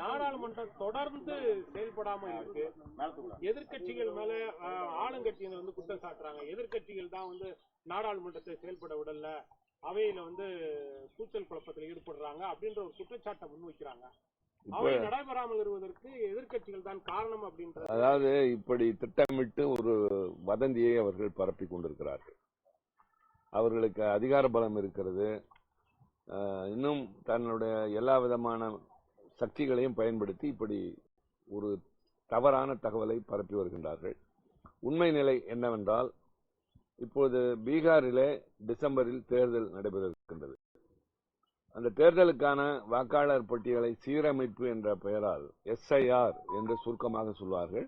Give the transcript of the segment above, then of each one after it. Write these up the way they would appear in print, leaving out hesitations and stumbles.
நாடாளுமன்றம் தொடர்ந்து செயல்படாம இருக்கு. எதிர்கட்சிகள் மேல ஆளுங்கட்சியினர் வந்து குற்றம் சாட்டுறாங்க. எதிர்கட்சிகள் தான் வந்து நாடாளுமன்றத்தை செயல்பட விடல, அவையில வந்து கூச்சல் குழப்பத்தில் ஈடுபடுறாங்க அப்படின்ற ஒரு குற்றச்சாட்டை முன்வைக்கிறாங்க. அவை நடைபெறாமல் வருவதற்கு எதிர்கட்சிகள் தான் காரணம் அப்படின்ற, அதாவது இப்படி திட்டமிட்டு ஒரு வதந்தியை அவர்கள் பரப்பி கொண்டிருக்கிறார்கள். அவர்களுக்கு அதிகார பலம் இருக்கிறது. இன்னும் தன்னுடைய எல்லா விதமான சக்திகளையும் பயன்படுத்தி இப்படி ஒரு தவறான தகவலை பரப்பி வருகின்றார்கள். உண்மை நிலை என்னவென்றால், இப்போது பீகாரிலே டிசம்பரில் தேர்தல் நடைபெற இருக்கின்றது. அந்த தேர்தலுக்கான வாக்காளர் பட்டியலை சீரமைப்பு என்ற பெயரால் SIR என்று சுருக்கமாக சொல்வார்கள்,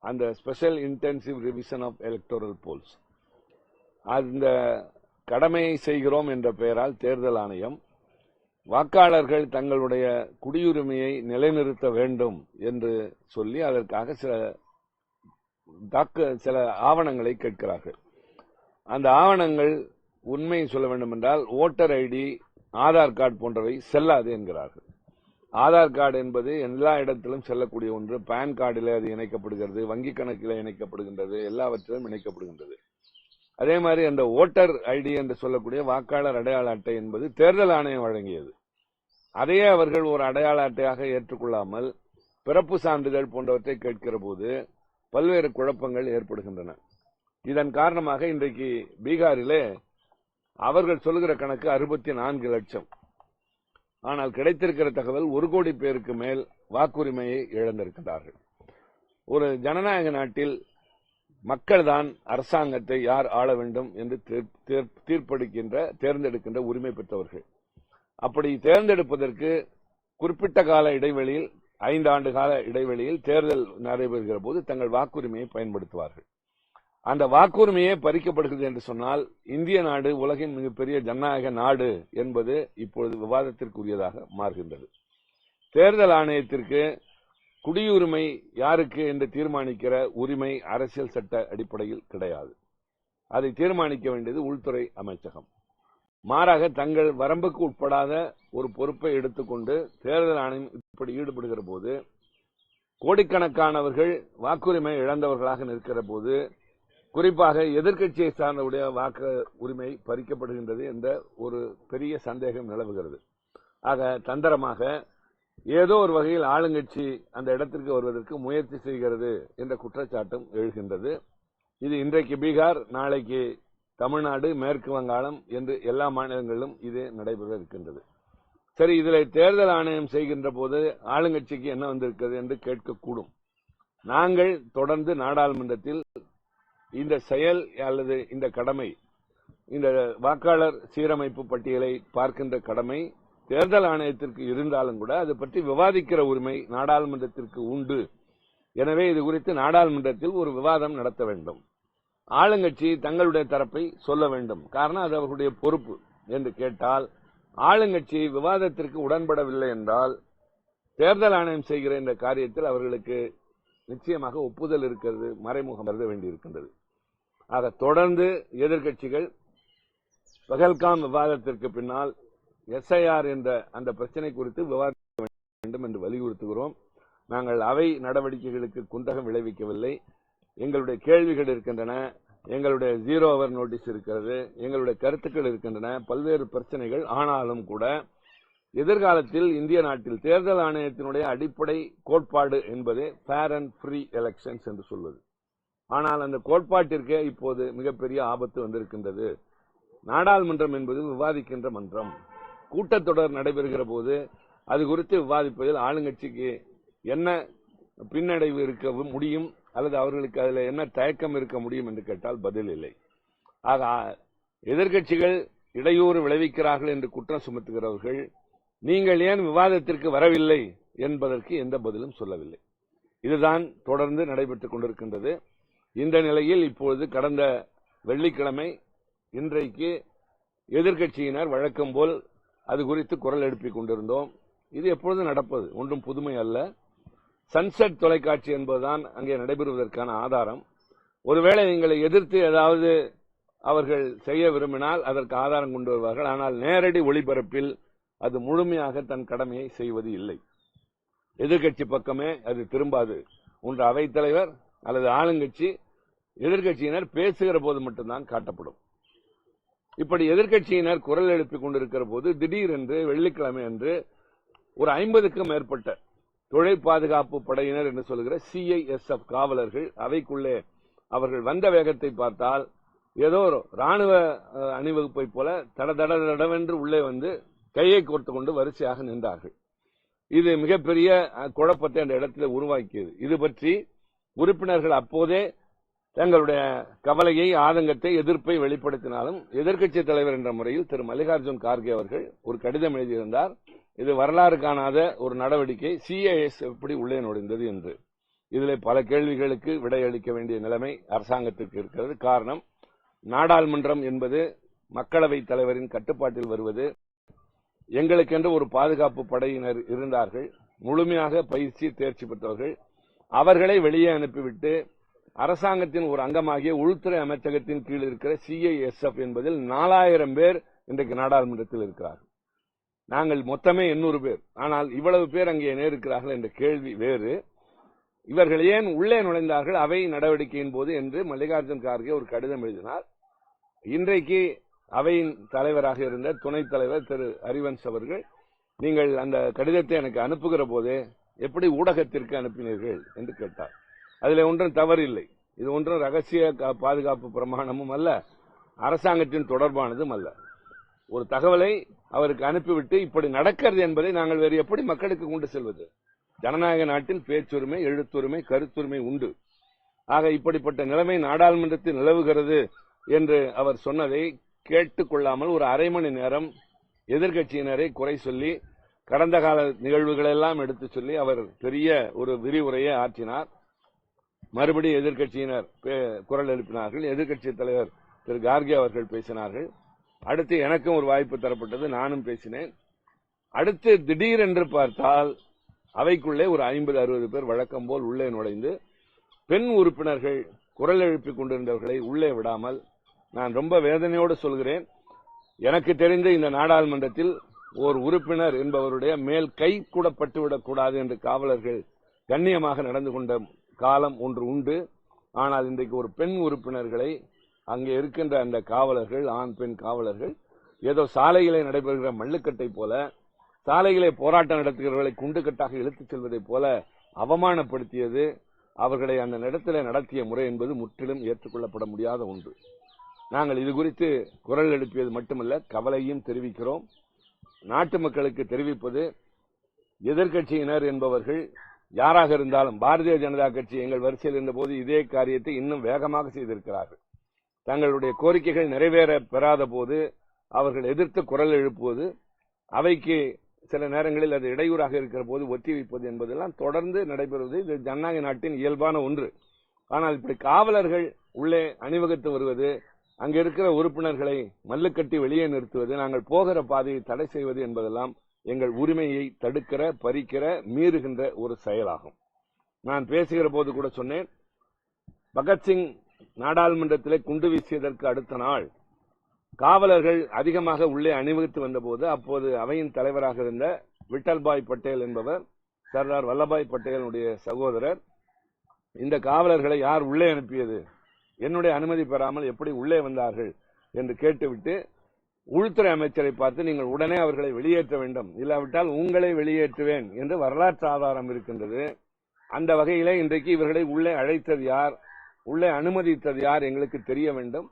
அந்த special intensive revision of electoral polls, அந்த கடமையை செய்கிறோம் என்ற பெயரால் தேர்தல் ஆணையம் வாக்காளர்கள் தங்களுடைய குடியுரிமையை நிலைநிறுத்த வேண்டும் என்று சொல்லி அதற்காக சில ஆவணங்களை கேட்கிறார்கள். அந்த ஆவணங்கள் உண்மையை சொல்ல வேண்டும் என்றால் ஓட்டர் ஐடி, ஆதார் கார்டு போன்றவை செல்லாது என்கிறார்கள். ஆதார் கார்டு என்பது எல்லா இடத்திலும் செல்லக்கூடிய ஒன்று. பான் கார்டில் அது இணைக்கப்படுகிறது, வங்கிக் கணக்கில் இணைக்கப்படுகின்றது, எல்லாவற்றிலும் இணைக்கப்படுகின்றது. அதே மாதிரி அந்த ஓட்டர் ஐடி என்று சொல்லக்கூடிய வாக்காளர் அடையாள அட்டை என்பது தேர்தல் ஆணையம் வழங்கியது. அதையே அவர்கள் ஒரு அடையாள அட்டையாக ஏற்றுக்கொள்ளாமல் பிறப்பு சான்றிதழ் போன்றவற்றை கேட்கிற போது பல்வேறு குழப்பங்கள் ஏற்படுகின்றன. இதன் காரணமாக இன்றைக்கு பீகாரிலே அவர்கள் சொல்லுகிற கணக்கு 64 லட்சம். ஆனால் கிடைத்திருக்கிற தகவல் 1 கோடி பேருக்கு மேல் வாக்குரிமையை இழந்திருக்கிறார்கள். ஒரு ஜனநாயக நாட்டில் மக்கள் தான் அரசாங்கத்தை யார் ஆள வேண்டும் என்று தேர்ந்தெடுக்கின்ற உரிமை பெற்றவர்கள். அப்படி தேர்ந்தெடுப்பதற்கு குறிப்பிட்ட கால இடைவெளியில், 5 ஆண்டு கால இடைவெளியில் தேர்தல் நடைபெறுகிற போது தங்கள் வாக்குரிமையை பயன்படுத்துவார்கள். அந்த வாக்குரிமையே பறிக்கப்படுகிறது என்று சொன்னால் இந்திய நாடு உலகின் மிகப்பெரிய ஜனநாயக நாடு என்பது இப்பொழுது விவாதத்திற்குரியதாக மாறுகின்றது. தேர்தல் ஆணையத்திற்கு குடியுரிமை யாருக்கு என்று தீர்மானிக்கிற உரிமை அரசியல் சட்ட அடிப்படையில் கிடையாது. அதை தீர்மானிக்க வேண்டியது உள்துறை அமைச்சகம். மாறாக தங்கள் வரம்புக்கு உட்படாத ஒரு பொறுப்பை எடுத்துக்கொண்டு தேர்தல் ஆணையம் இப்படி ஈடுபடுகிற போது, கோடிக்கணக்கானவர்கள் வாக்குரிமை இழந்தவர்களாக நிற்கிற போது, குறிப்பாக எதிர்க்கட்சியை சார்ந்தவுடைய வாக்கு உரிமை பறிக்கப்படுகின்றது என்ற ஒரு பெரிய சந்தேகம் நிலவுகிறது. ஆக தந்திரமாக ஏதோ ஒரு வகையில் ஆளுங்கட்சி அந்த இடத்திற்கு வருவதற்கு முயற்சி செய்கிறது என்ற குற்றச்சாட்டும் எழுகின்றது. இது இன்றைக்கு பீகார், நாளைக்கு தமிழ்நாடு, மேற்கு வங்காளம் என்று எல்லா மாநிலங்களிலும் இது நடைபெற இருக்கின்றது. சரி, இதில் தேர்தல் ஆணையம் செய்கின்ற போது ஆளுங்கட்சிக்கு என்ன வந்திருக்கிறது என்று கேட்கக்கூடும். நாங்கள் தொடர்ந்து நாடாளுமன்றத்தில் இந்த செயல் அல்லது இந்த கடமை, இந்த வாக்காளர் சீரமைப்பு பட்டியலை பார்க்கின்ற கடமை தேர்தல் ஆணையத்திற்கு இருந்தாலும் கூட அது பற்றி விவாதிக்கிற உரிமை நாடாளுமன்றத்திற்கு உண்டு. எனவே இது குறித்து நாடாளுமன்றத்தில் ஒரு விவாதம் நடத்த வேண்டும். ஆளுங்கட்சி தங்களுடைய தரப்பை சொல்ல வேண்டும். காரணம் அது அவர்களுடைய பொறுப்பு என்று கேட்டால், ஆளுங்கட்சி விவாதத்திற்கு உடன்படவில்லை என்றால் தேர்தல் ஆணையம் செய்கிற இந்த காரியத்தில் அவர்களுக்கு நிச்சயமாக ஒப்புதல் இருக்கிறது, மறைமுகம் கருத வேண்டியிருக்கின்றது. ஆக தொடர்ந்து எதிர்க்கட்சிகள் பகல்காம் விவாதத்திற்கு பின்னால் SIR என்ற அந்த பிரச்சனை குறித்து விவாதிக்க வேண்டும் என்று வலியுறுத்துகிறோம். நாங்கள் அவை நடவடிக்கைகளுக்கு குந்தகம் விளைவிக்கவில்லை. எங்களுடைய கேள்விகள் இருக்கின்றன, எங்களுடைய 0 ஹவர் நோட்டீஸ் இருக்கிறது, எங்களுடைய கருத்துக்கள் இருக்கின்றன, பல்வேறு பிரச்சனைகள். ஆனாலும் கூட எதிர்காலத்தில் இந்திய நாட்டில் தேர்தல் ஆணையத்தினுடைய அடிப்படை கோட்பாடு என்பது ஃபேர் அண்ட் ஃப்ரீ எலெக்ஷன்ஸ் என்று சொல்வது. ஆனால் அந்த கோட்பாட்டிற்கே இப்போது மிகப்பெரிய ஆபத்து வந்திருக்கின்றது. நாடாளுமன்றம் என்பது விவாதிக்கின்ற மன்றம். கூட்டத்தொடர் நடைபெறுகிற போது அது குறித்து விவாதிப்பதில் ஆளுங்கட்சிக்கு என்ன பின்னடைவு இருக்க முடியும் அல்லது அவர்களுக்கு அதில் என்ன தயக்கம் இருக்க முடியும் என்று கேட்டால் பதில் இல்லை. ஆக எதிர்க்கட்சிகள் இடையூறு விளைவிக்கிறார்கள் என்று குற்றம் சுமத்துகிறவர்கள் நீங்கள் ஏன் விவாதத்திற்கு வரவில்லை என்பதற்கு எந்த பதிலும் சொல்லவில்லை. இதுதான் தொடர்ந்து நடைபெற்றுக் கொண்டிருக்கின்றது. இந்த நிலையில் இப்பொழுது கடந்த வெள்ளிக்கிழமை இன்றைக்கு எதிர்க்கட்சியினர் வழக்கம் போல் அது குறித்து குரல் எழுப்பிக் கொண்டிருந்தோம். இது எப்பொழுதும் நடப்பது, ஒன்றும் புதுமை அல்ல. சன்செட் தொலைக்காட்சி என்பதுதான் அங்கே நடைபெறுவதற்கான ஆதாரம். ஒருவேளை எங்களை எதிர்த்து ஏதாவது அவர்கள் செய்ய விரும்பினால் அதற்கு ஆதாரம் கொண்டு வருவார்கள். ஆனால் நேரடி ஒளிபரப்பில் அது முழுமையாக தன் கடமையை செய்வது இல்லை. எதிர்கட்சி பக்கமே அது திரும்பாது. ஒன்று அவைத்தலைவர் அல்லது ஆளுங்கட்சி, எதிர்கட்சியினர் பேசுகிற போது மட்டும்தான் காட்டப்படும். இப்படி எதிர்கட்சியினர் குரல் எழுப்பிக் கொண்டிருக்கிற போது திடீரென்று வெள்ளிக்கிழமை அன்று ஒரு 50க்கும் மேற்பட்ட தொழில் பாதுகாப்பு படையினர் என்று சொல்கிற CISF காவலர்கள் அவைக்குள்ளே அவர்கள் வந்த வேகத்தை பார்த்தால் ஏதோ ராணுவ அணிவகுப்பை போல தடவென்று உள்ளே வந்து கையை கோர்த்து கொண்டு வரிசையாக நின்றார்கள். இது மிகப்பெரிய குழப்பத்தை அந்த இடத்தில் உருவாக்கியது. இது பற்றி உறுப்பினர்கள் அப்போதே தங்களுடைய கவலையை, ஆதங்கத்தை, எதிர்ப்பை வெளிப்படுத்தினாலும் எதிர்க்கட்சி தலைவர் என்ற முறையில் திரு மல்லிகார்ஜுன் கார்கே அவர்கள் ஒரு கடிதம் எழுதியிருந்தார். இது வரலாறு காணாத ஒரு நடவடிக்கை, CIS எப்படி உள்ளே நுழைந்தது என்று. இதில் பல கேள்விகளுக்கு விடையளிக்க வேண்டிய நிலைமை அரசாங்கத்திற்கு இருக்கிறது. காரணம், நாடாளுமன்றம் என்பது மக்களவைத் தலைவரின் கட்டுப்பாட்டில் வருவது. எங்களுக்கென்று ஒரு பாதுகாப்பு படையினர் இருந்தார்கள், முழுமையாக பயிற்சி தேர்ச்சி பெற்றவர்கள். அவர்களை வெளியே அனுப்பிவிட்டு அரசாங்கத்தின் ஒரு அங்கமாகிய உள்துறை அமைச்சகத்தின் கீழ் இருக்கிற CISF என்பதில் 4000 பேர் இன்றைக்கு நாடாளுமன்றத்தில் இருக்கிறார்கள். நாங்கள் மொத்தமே 800 பேர். ஆனால் இவ்வளவு பேர் அங்கே இருக்கிறார்கள் என்ற கேள்வி வேறு. இவர்கள் ஏன் உள்ளே நுழைந்தார்கள் அவை நடவடிக்கையின் போது என்று மல்லிகார்ஜுன் கார்கே ஒரு கடிதம் எழுதினார். இன்றைக்கு அவையின் தலைவராக இருந்த துணைத் தலைவர் திரு ஹரிவன்ஸ் அவர்கள், நீங்கள் அந்த கடிதத்தை எனக்கு அனுப்புகிற போதே எப்படி ஊடகத்திற்கு அனுப்பினீர்கள் என்று கேட்டார். அதில் ஒன்றும் தவறில்லை. இது ஒன்றும் ரகசிய பாதுகாப்பு பிரமாணமும் அல்ல, அரசாங்கத்தின் தொடர்பானதும் அல்ல. ஒரு தகவலை அவருக்கு அனுப்பிவிட்டு இப்படி நடக்கிறது என்பதை நாங்கள் வேறு எப்படி மக்களுக்கு கொண்டு செல்வது? ஜனநாயக நாட்டில் பேச்சுரிமை, எழுத்துரிமை, கருத்துரிமை உண்டு. ஆக இப்படிப்பட்ட நிலைமை நாடாளுமன்றத்தில் நிலவுகிறது என்று அவர் சொன்னதை கேட்டுக்கொள்ளாமல் ஒரு அரை மணி நேரம் எதிர்க்கட்சியினரை குறை சொல்லி கடந்த கால நிகழ்வுகளெல்லாம் எடுத்து சொல்லி அவர் பெரிய ஒரு விரிவுரையை ஆற்றினார். மறுபடி எதிர்க்கட்சியினர் குரல் எழுப்பினார்கள். எதிர்க்கட்சி தலைவர் திரு கார்கே அவர்கள் பேசினார்கள். அடுத்து எனக்கும் ஒரு வாய்ப்பு தரப்பட்டது, நானும் பேசினேன். அடுத்து திடீரென்று பார்த்தால் அவைக்குள்ளே ஒரு 50-60 பேர் வழக்கம் போல் உள்ளே நுழைந்து பெண் உறுப்பினர்கள் குரல் எழுப்பிக் கொண்டிருந்தவர்களை உள்ளே விடாமல், நான் ரொம்ப வேதனையோடு சொல்கிறேன், எனக்கு தெரிந்த இந்த நாடாளுமன்றத்தில் ஒரு உறுப்பினர் என்பவருடைய மேல் கை கூட பட்டுவிடக் கூடாது என்று காவலர்கள் கண்ணியமாக நடந்து கொண்ட காலம் ஒன்று உண்டு. ஆனால் இன்றைக்கு ஒரு பெண் உறுப்பினர்களை அங்கே இருக்கின்ற அந்த காவலர்கள், ஆண் பெண் காவலர்கள், ஏதோ சாலைகளை நடைபெறுகிற மல்லுக்கட்டை போல, சாலைகளை போராட்டம் நடத்துகிறவர்களை குண்டுக்கட்டாக இழுத்துச் செல்வதைப் போல அவமானப்படுத்தியது. அவர்களை அந்த இடத்திலே நடத்திய முறை என்பது முற்றிலும் ஏற்றுக்கொள்ளப்பட முடியாத ஒன்று. நாங்கள் இது குறித்து குரல் எழுப்பியது மட்டுமல்ல, கவலையும் தெரிவிக்கிறோம். நாட்டு மக்களுக்கு தெரிவிப்பது, எதிர்க்கட்சியினர் என்பவர்கள் யாராக இருந்தாலும், பாரதிய ஜனதா கட்சி எங்கள் வரிசையில் இருந்தபோது இதே காரியத்தை இன்னும் வேகமாக செய்திருக்கிறார்கள். தங்களுடைய கோரிக்கைகள் நிறைவேற பெறாத போது அவர்கள் எதிர்த்து குரல் எழுப்புவது, அவைக்கு சில நேரங்களில் அது இடையூறாக இருக்கிற போது ஒத்தி வைப்பது என்பதெல்லாம் தொடர்ந்து நடைபெறுவது. இது ஜனநாயக நாட்டின் இயல்பான ஒன்று. ஆனால் இப்படி காவலர்கள் உள்ளே அணிவகுத்து வருவது, அங்கே இருக்கிற உறுப்பினர்களை மல்லுக்கட்டி வெளியே நிறுத்துவது, நாங்கள் போகிற பாதையை தடை செய்வது என்பதெல்லாம் எங்கள் உரிமையை தடுக்கிற, பறிக்கிற, மீறுகின்ற ஒரு செயலாகும். நான் பேசுகிற போது கூட சொன்னேன், பகத்சிங் நாடாளுமன்றத்திலே குண்டு வீசியதற்கு அடுத்த நாள் காவலர்கள் அதிகமாக உள்ளே அணிவகுத்து வந்தபோது அப்போது அவையின் தலைவராக இருந்த விட்டல்பாய் பட்டேல் என்பவர், சர்தார் வல்லபாய் பட்டேலுடைய சகோதரர், இந்த காவலர்களை யார் உள்ளே அனுப்பியது, என்னுடைய அனுமதி பெறாமல் எப்படி உள்ளே வந்தார்கள் என்று கேட்டுவிட்டு உள்துறை அமைச்சரை பார்த்து, நீங்கள் உடனே அவர்களை வெளியேற்ற வேண்டும், இல்லாவிட்டால் உங்களை வெளியேற்றுவேன் என்று வரலாற்று ஆதாரம் இருக்கின்றது. அந்த வகையிலே இன்றைக்கு இவர்களை உள்ளே அழைத்தது யார், உள்ளே அனுமதித்தது யார் எங்களுக்கு தெரிய வேண்டும்.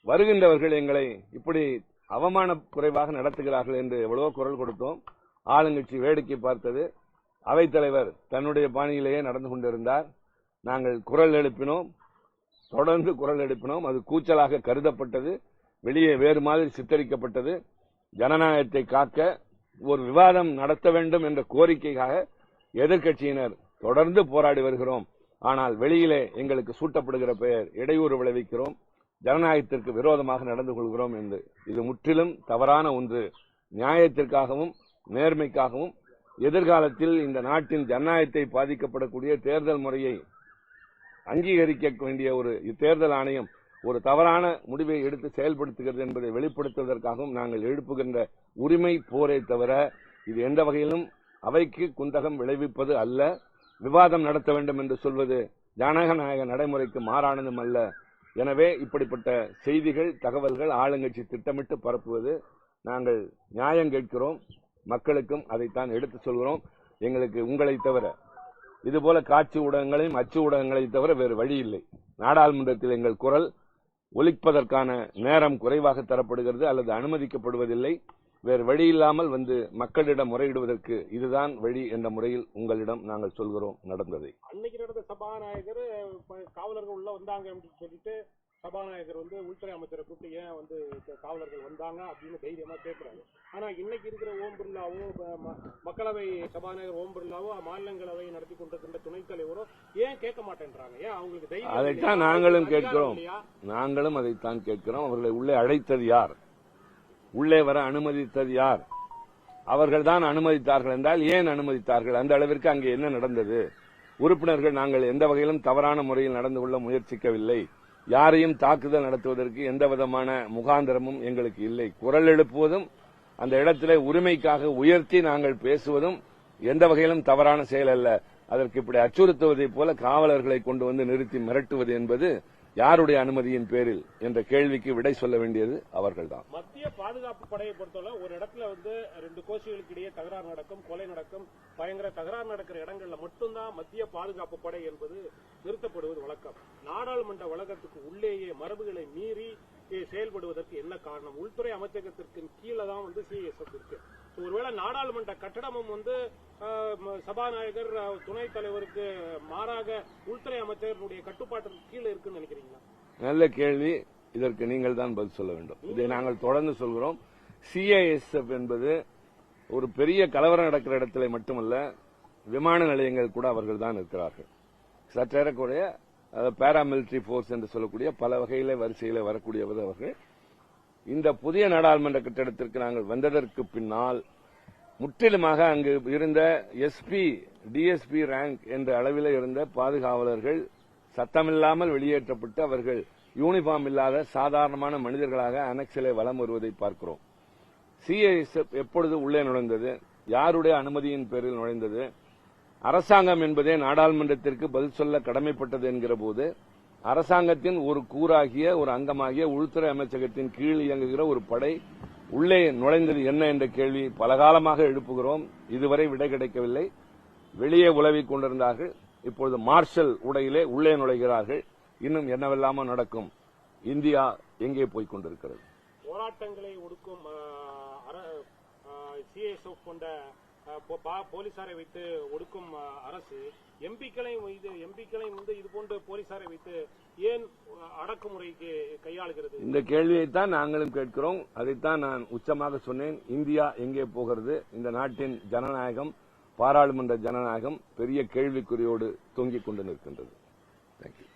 வருகின்றவர்கள் எங்களை இப்படி அவமான குறைவாக நடத்துகிறார்கள் என்று எவ்வளவோ குரல் கொடுத்தோம். ஆளுங்கட்சி வேடிக்கை பார்த்தது. அவைத்தலைவர் தன்னுடைய பாணியிலேயே நடந்து கொண்டிருந்தார். நாங்கள் குரல் எழுப்பினோம், தொடர்ந்து குரல் எழுப்பினோம். அது கூச்சலாக கருதப்பட்டது, வெளியே வேறு மாதிரி சித்தரிக்கப்பட்டது. ஜனநாயகத்தை காக்க ஒரு விவாதம் நடத்த வேண்டும் என்ற கோரிக்கைக்காக எதிர்க்கட்சியினர் தொடர்ந்து போராடி வருகிறோம். ஆனால் வெளியிலே எங்களுக்கு சூட்டப்படுகிற பெயர் இடையூறு விளைவிக்கிறோம், ஜனநாயகத்திற்கு விரோதமாக நடந்து கொள்கிறோம் என்று. இது முற்றிலும் தவறான ஒன்று. நியாயத்திற்காகவும் நேர்மைக்காகவும் எதிர்காலத்தில் இந்த நாட்டின் ஜனநாயகத்தை பாதிக்கப்படக்கூடிய தேர்தல் முறையை அங்கீகரிக்க வேண்டிய ஒரு தேர்தல் ஆணையம் ஒரு தவறான முடிவை எடுத்து செயல்படுத்துகிறது என்பதை வெளிப்படுத்துவதற்காகவும் நாங்கள் எழுப்புகின்ற உரிமை போரே தவிர இது எந்த வகையிலும் அவைக்கு குந்தகம் விளைவிப்பது அல்ல. விவாதம் நடத்த வேண்டும் என்று சொல்வது ஜனநாயக நடைமுறைக்கு மாறானதும் அல்ல. எனவே இப்படிப்பட்ட செய்திகள், தகவல்கள் ஆளுங்கட்சி திட்டமிட்டு பரப்புவது நாங்கள் நியாயம் கேட்கிறோம். மக்களுக்கும் அதைத்தான் எடுத்து சொல்கிறோம். எங்களுக்கு உங்களை தவிர இதுபோல காட்சி ஊடகங்களையும் அச்சு ஊடகங்களை தவிர வேறு வழி இல்லை. நாடாளுமன்றத்தில் எங்கள் குரல் ஒலிப்பதற்கான நேரம் குறைவாக தரப்படுகிறது அல்லது அனுமதிக்கப்படுவதில்லை. வேறு வழி இல்லாமல் வந்து மக்களிடம் முறையிடுவதற்கு இதுதான் வழி என்ற முறையில் உங்களிடம் நாங்கள் சொல்கிறோம் நடந்ததை. அன்னைக்கு நடந்த சபாநாயகர் காவலர்கள் உள்ள வந்தாங்க அப்படின்னு சொல்லிட்டு சபாநாயகர் வந்து உள்துறை அமைச்சரை கூப்பிட்டு ஏன் வந்து காவலர்கள் வந்தாங்க அப்படின்னு தைரியமா கேட்கிறாங்க. ஆனா இன்னைக்கு இருக்கிற ஓம் பிர்லாவோ மக்களவை சபாநாயகர் ஓம் பிர்லாவோ மாநிலங்களவை நடத்தி கொண்டிருக்கின்ற துணைத் தலைவரோ ஏன் கேட்க மாட்டேன்றாங்க? ஏன் அவங்களுக்கு தைரியம்? அதைத்தான் நாங்களும் கேட்கிறோம். நாங்களும் அதைத்தான் கேட்கிறோம். அவர்களை உள்ளே அழைத்தது யார்? உள்ளே வர அனுமதித்தது யார்? அவர்கள் தான் அனுமதித்தார்கள் என்றால் ஏன் அனுமதித்தார்கள்? அந்த அளவிற்கு அங்கே என்ன நடந்தது? உறுப்பினர்கள் நாங்கள் எந்த வகையிலும் தவறான முறையில் நடந்து கொள்ள முயற்சிக்கவில்லை. யாரையும் தாக்குதல் நடத்துவதற்கு எந்த விதமான முகாந்திரமும் எங்களுக்கு இல்லை. குரல் எழுப்புவதும் அந்த இடத்திலே உரிமைக்காக உயர்த்தி நாங்கள் பேசுவதும் எந்த வகையிலும் தவறான செயல் அல்ல. அதற்கு இப்படி அச்சுறுத்துவதைப் போல காவலர்களை கொண்டு வந்து நிறுத்தி மிரட்டுவது என்பது யாருடைய அனுமதியின் பேரில் என்ற கேள்விக்கு விடை சொல்ல வேண்டியது அவர்கள்தான். மத்திய பாதுகாப்பு படையை பொறுத்தவரை ஒரு இடத்துல வந்து ரெண்டு கோஷ்டிகளுக்கு இடையே தகராறு நடக்கும், கொலை நடக்கும், பயங்கர தகராறு நடக்கிற இடங்கள்ல மட்டும்தான் மத்திய பாதுகாப்பு படை என்பது நிறுத்தப்படுவது வழக்கம். நாடாளுமன்ற வழக்கத்துக்கு உள்ளேயே மரபுகளை மீறி செயல்படுவதற்கு என்ன காரணம்? உள்துறை அமைச்சகத்திற்கு கீழே தான் வந்து சிஎஸ்எஃப் இருக்கு. ஒருவேளை நாடாளுமன்ற கட்டடமும் வந்து சபாநாயகர் துணைத் தலைவருக்கு மாறாக உள்துறை அமைச்சருடைய கட்டுப்பாட்டிற்கு கீழே இருக்குன்னு நினைக்கிறீங்களா? நல்ல கேள்வி. இதற்கு நீங்கள் தான் பதில் சொல்ல வேண்டும். இதை நாங்கள் தொடர்ந்து சொல்கிறோம். சிஐஎஸ்எஃப் என்பது ஒரு பெரிய கலவரம் நடக்கிற இடத்துல மட்டுமல்ல, விமான நிலையங்கள் கூட அவர்கள் தான் இருக்கிறார்கள். சற்றேறக்குறைய பாராமிலிட்டரி போர்ஸ் என்று சொல்லக்கூடிய பல வகையில வரிசையில வரக்கூடியவர் அவர்கள். இந்த புதிய நாடாளுமன்ற கட்டிடத்திற்கு நாங்கள் வந்ததற்கு பின்னால் முற்றிலுமாக அங்கு இருந்த எஸ்பி, டிஎஸ்பி ரேங்க் என்ற அளவில் இருந்த பாதுகாவலர்கள் சத்தமில்லாமல் வெளியேற்றப்பட்டு அவர்கள் யூனிஃபார்ம் இல்லாத சாதாரணமான மனிதர்களாக அனெக்ஸிலே வலம் வருவதை பார்க்கிறோம். சிஐஎஸ்எஃப் எப்பொழுது உள்ளே நுழைந்தது? யாருடைய அனுமதியின் பேரில் நுழைந்தது? அரசாங்கம் என்பதே நாடாளுமன்றத்திற்கு பதில் சொல்ல கடமைப்பட்டது என்கிற போது அரசாங்கத்தின் ஒரு கூறாகிய ஒரு அங்கமாகிய உள்துறை அமைச்சகத்தின் கீழ் இயங்குகிற ஒரு படை உள்ளே நுழைந்தது என்ன என்ற கேள்வி பலகாலமாக எழுப்புகிறோம். இதுவரை விடை கிடைக்கவில்லை. வெளியே உலவிக் கொண்டிருந்தார்கள். இப்பொழுது மார்ஷல் உடையிலே உள்ளே நுழைகிறார்கள். இன்னும் என்னவெல்லாமோ நடக்கும். இந்தியா எங்கே போய்க் கொண்டிருக்கிறது? போராட்டங்களை ஒடுக்கும் சிஎஸ்எஃப் கொண்ட போலீசாரை வைத்து ஒடுக்கும் அரசு எம்பிக்களையும் வந்து இது போன்ற போலீசாரை வைத்து ஏன் அடக்குமுறைக்கு கையாளுகிறது? இந்த கேள்வியைத்தான் நாங்களும் கேட்கிறோம். அதைத்தான் நான் உச்சமாக சொன்னேன். இந்தியா எங்கே போகிறது? இந்த நாட்டின் ஜனநாயகம், பாராளுமன்ற ஜனநாயகம் பெரிய கேள்விக்குறியோடு தொங்கிக் கொண்டு நிற்கின்றது. தேங்க்யூ.